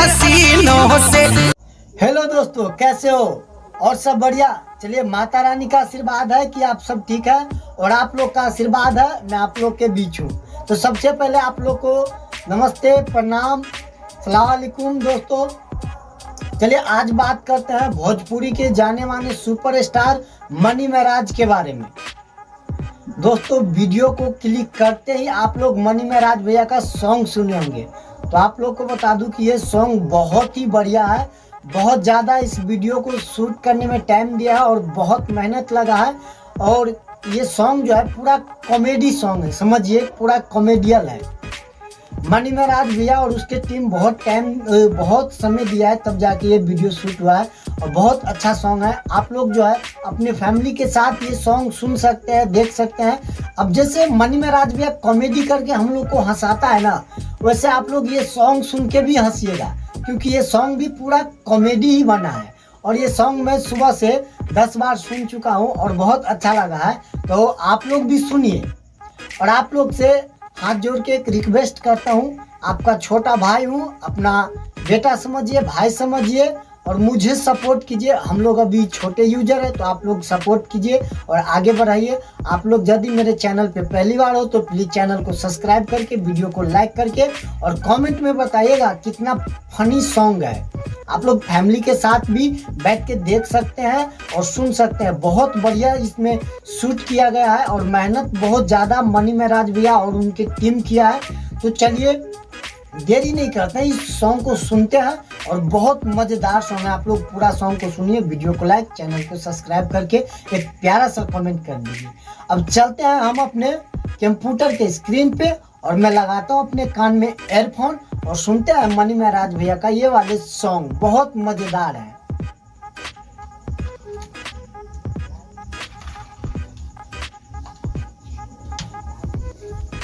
हसीनों से। हेलो दोस्तों, कैसे हो? और सब बढ़िया? चलिए, माता रानी का आशीर्वाद है कि आप सब ठीक है और आप लोग का आशीर्वाद है मैं आप लोग के बीच हूँ। तो सबसे पहले आप लोग को नमस्ते, प्रणाम, सलाम अलैकुम दोस्तों। चलिए, आज बात करते हैं भोजपुरी के जाने माने सुपरस्टार मनी महाराज के बारे में। दोस्तों, वीडियो को क्लिक करते ही आप लोग मनी महाराज भैया का सॉन्ग सुने होंगे। तो आप लोग को बता दूं कि ये सॉन्ग बहुत ही बढ़िया है। बहुत ज़्यादा इस वीडियो को शूट करने में टाइम दिया है और बहुत मेहनत लगा है। और ये सॉन्ग जो है पूरा कॉमेडी सॉन्ग है, समझिए पूरा कॉमेडियल है। मनी महाराज भैया और उसके टीम बहुत समय दिया है, तब जाके ये वीडियो शूट हुआ है और बहुत अच्छा सॉन्ग है। आप लोग जो है अपने फैमिली के साथ ये सॉन्ग सुन सकते हैं, देख सकते हैं। अब जैसे मनी महाराज भैया कॉमेडी करके हम लोग को हंसाता है ना, वैसे आप लोग ये सॉन्ग सुन के भी हंसिएगा, क्योंकि ये सॉन्ग भी पूरा कॉमेडी ही बना है। और ये सॉन्ग मैं सुबह से 10 बार सुन चुका हूँ और बहुत अच्छा लगा है। तो आप लोग भी सुनिए। और आप लोग से हाथ जोड़ के एक रिक्वेस्ट करता हूँ, आपका छोटा भाई हूँ, अपना बेटा समझिए, भाई समझिए और मुझे सपोर्ट कीजिए। हम लोग अभी छोटे यूजर है, तो आप लोग सपोर्ट कीजिए और आगे बढ़ाइए। आप लोग यदि मेरे चैनल पे पहली बार हो तो प्लीज़ चैनल को सब्सक्राइब करके, वीडियो को लाइक करके और कमेंट में बताइएगा कितना फनी सॉन्ग है। आप लोग फैमिली के साथ भी बैठ के देख सकते हैं और सुन सकते हैं। बहुत बढ़िया इसमें शूट किया गया है और मेहनत बहुत ज़्यादा मनी महाराज भैया और उनकी टीम किया है। तो चलिए, देरी नहीं करते हैं, इस सॉन्ग को सुनते हैं और बहुत मज़ेदार सॉन्ग है। आप लोग पूरा सॉन्ग को सुनिए, वीडियो को लाइक, चैनल को सब्सक्राइब करके एक प्यारा सा कमेंट कर दीजिए। अब चलते हैं हम अपने कंप्यूटर के स्क्रीन पे और मैं लगाता हूँ अपने कान में एयरफोन और सुनते हैं मनी महाराज भैया का ये वाले सॉन्ग, बहुत मज़ेदार है।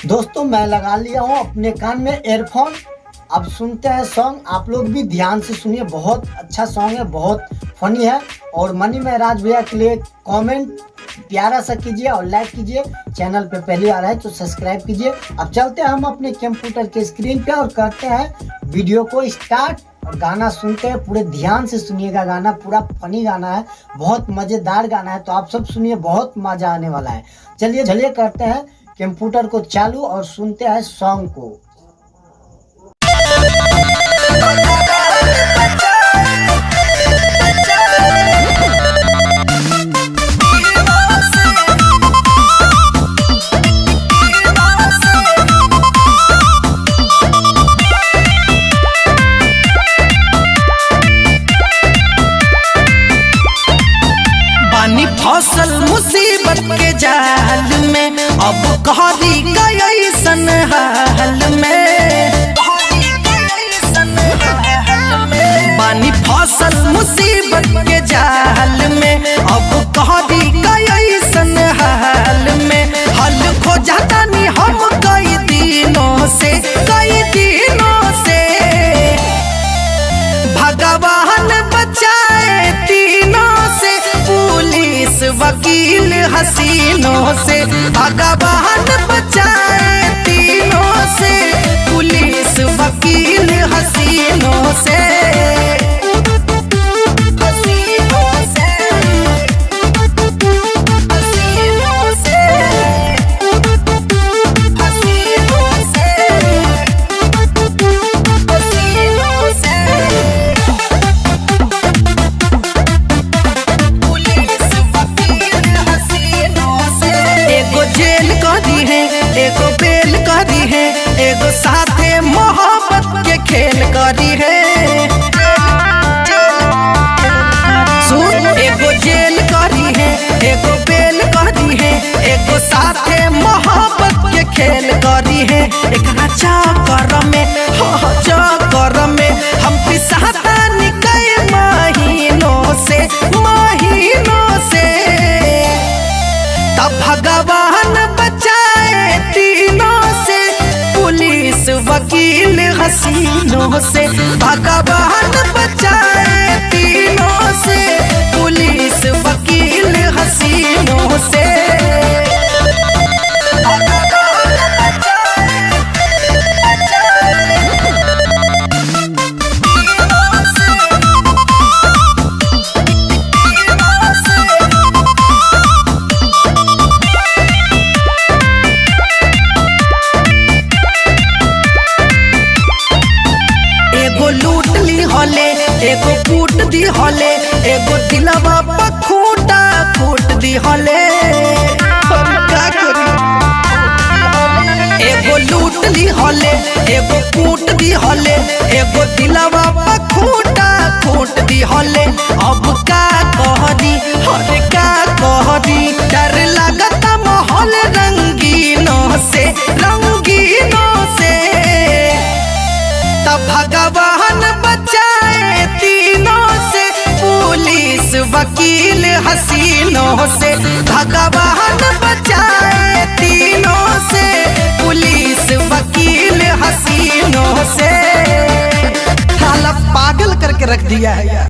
दोस्तों, मैं लगा लिया हूँ अपने कान में एयरफोन। अब सुनते हैं सॉन्ग, आप लोग भी ध्यान से सुनिए। बहुत अच्छा सॉन्ग है, बहुत फनी है। और मनी महाराज भैया के लिए कमेंट प्यारा सा कीजिए और लाइक कीजिए। चैनल पे पहली बार है तो सब्सक्राइब कीजिए। अब चलते हैं हम अपने कंप्यूटर के स्क्रीन पे और करते हैं वीडियो को स्टार्ट और गाना सुनते हैं। पूरे ध्यान से सुनिएगा, गाना पूरा फनी गाना है, बहुत मज़ेदार गाना है। तो आप सब सुनिए, बहुत मज़ा आने वाला है। चलिए करते हैं कंप्यूटर को चालू और सुनते हैं सॉन्ग को। बानी फसल मुसीबत के जाल में, अब कहरी कैसन हाल में। बानी फसल मुसीबत के जाल में, अब कहरी कैसन हाल में। हल खो जाता नहीं हम कई दिनों से, भगवान बचाए तीनों से, पुलिस वकील हसीनों से। भगवान बचाए तीनों से, पुलिस वकील हसीनों से। एगो बेल करी है, एगो साथे मोहब्बत के खेल करी है। सुन, एगो जेल करी है, एगो बेल करी है, एगो साथे मोहब्बत के खेल करी है। एक चक्कर में हम पिसाता निकले महीनों से। तब भगवान बचाए तीनों से, पुलिस वकील हसीनों से। भगवान बचाए तीनों से, पुलिस वकील हसीनों से। एगो कूट दी हले, एगो दिलवा पर खूंटा फूट दी हले। हम का करी? एगो लूट ली हले, एगो कूट दी हले, एगो दिलवा पर खूंटा फूट दी हले। अब का कहरी, हर का कहरी, डर लगता माहौल रंगीनों से, रंगीनों से। तब भगवान बचाए तीनों से, पुलिस वकील हसीनों से। भगवान बचाए तीनों से, पुलिस वकील हसीनों से। साला पागल करके रख दिया है यार।